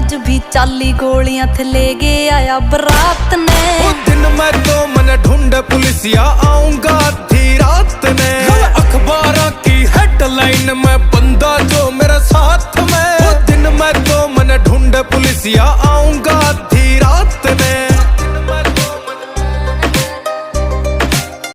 अज भी चाली गोलियां थे ले गया आया बरात ने। वो दिन मैं तो मन ढूंढे पुलिसिया आऊंगा आधी रात ने। अखबारों की हेडलाइन में बंदा जो मेरे साथ में। वो दिन मैं तो मन ढूंढे पुलिसिया